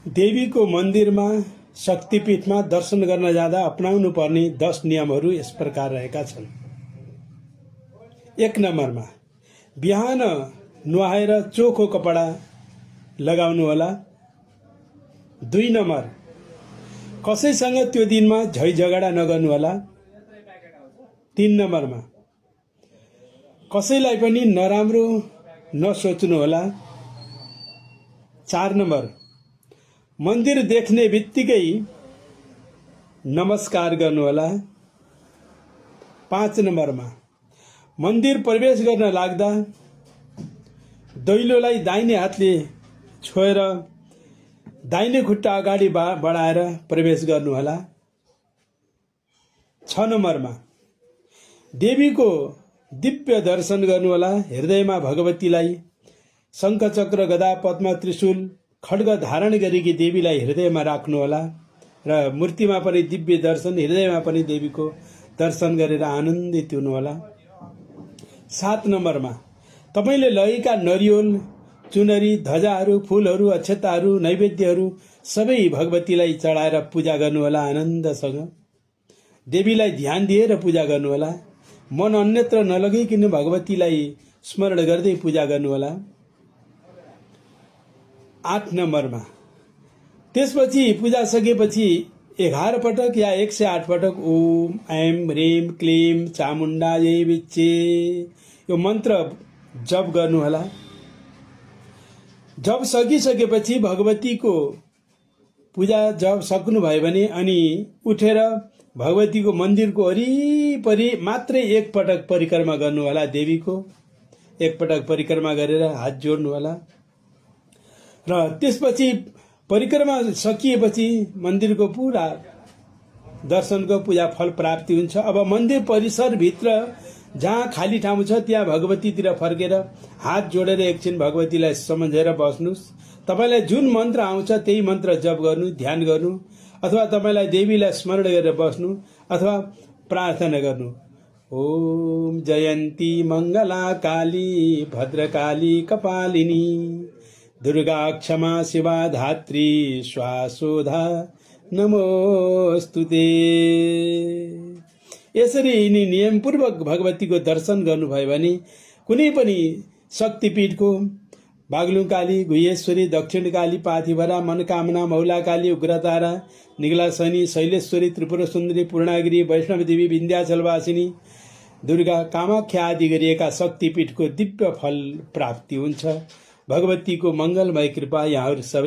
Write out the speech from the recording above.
देवीको मन्दिरमा शक्तिपीठमा दर्शन गर्न जाँदा अपनाउनु पर्ने 10 नियमहरू यस प्रकार रहेका छन्। 1 नम्बरमा बिहान नुहाएर चोखो कपडा लगाउनु होला। 2 नम्बर कसैसँग त्यो दिनमा झै झगडा नगर्नु होला। 3 नम्बरमा कसैलाई पनि नराम्रो नसोच्नु होला। 4 नम्बर मन्दिर देख्ने बित्तिकै नमस्कार गर्नु होला। 5 नम्बरमा मन्दिर प्रवेश गर्न लाग्दा दैलोलाई दाहिने हातले छोएर दाहिने खुट्टा अगाडि बढाएर प्रवेश गर्नु होला। 6 नम्बरमा देवीको दिव्य दर्शन गर्नु होला। हृदयमा भगवतीलाई शङ्खचक्र गदा पद्म त्रिशूल खड्ग धारण गरेकी देवीलाई हृदयमा राख्नु होला र मूर्तिमा पनि दिव्य दर्शन, हृदयमा पनि देवीको दर्शन गरेर आनन्दित हुनु होला। 7 नम्बरमा तपाईले लगेका नरिवल, चुनरी, ध्वजाहरू, फूलहरू, अक्षताहरू, नैवेद्यहरू सबै भगवतीलाई चढाएर पूजा गर्नु होला। आनन्दसँग देवीलाई ध्यान दिएर पूजा गर्नु होला। मन अन्यत्र नलगाइकन भगवतीलाई स्मरण गर्दै पूजा गर्नु होला। 8 नम्बरमा त्यसपछि पूजा सकेपछि 11 पटक या 108 पटक ओम ऐम ह्रीम क्लीम चामुण्डायै विच्चे यो मन्त्र जप गर्नु होला। जप सकिसकेपछि भगवतीको पूजा जप सक्नुभयो भने अनि उठेर भगवतीको मन्दिरको वरिपरि मात्रै 1 पटक परिक्रमा गर्नु होला। देवीको 1 पटक परिक्रमा गरेर हात जोड्नु होला र त्यसपछि परिक्रमा सकिएपछि मन्दिरको पूरा दर्शनको पूजा फल प्राप्ति हुन्छ। अब मन्दिर परिसरभित्र जहाँ खाली ठाउँ छ त्यहाँ भगवतीतिर फर्केर हात जोडेर एकछिन भगवतीलाई सम्झेर बस्नुहोस्। तपाईलाई जुन मन्त्र आउँछ त्यही मन्त्र जप गर्नु, ध्यान गर्नु, अथवा तपाईलाई देवीलाई स्मरण गरेर बस्नु अथवा प्रार्थना गर्नु। ओम जयन्ती मङ्गला काली भद्रकाली कपालिनी दुर्गा क्षमा शिवा धात्री स्वासोधा नमोस्तुते। यसरी यिनी नियमपूर्वक भगवतीको दर्शन गर्नुभयो भने कुनै पनि शक्तिपीठको बागलुङकाली, गुह्येश्वरी, दक्षिणकाली, पाथिभरा, मनकामना, मौलाकाली, उग्रतारा, निगलासनी, शैलेश्वरी, त्रिपुर सुन्दरी, पूर्णागिरी, वैष्णवदेवी, विन्ध्याचलवासिनी, दुर्गा, कामाख्या आदि गरिएका शक्तिपीठको दिव्य फल प्राप्ति हुन्छ। भगवतीको मङ्गलमय कृपा यहाँहरू सबै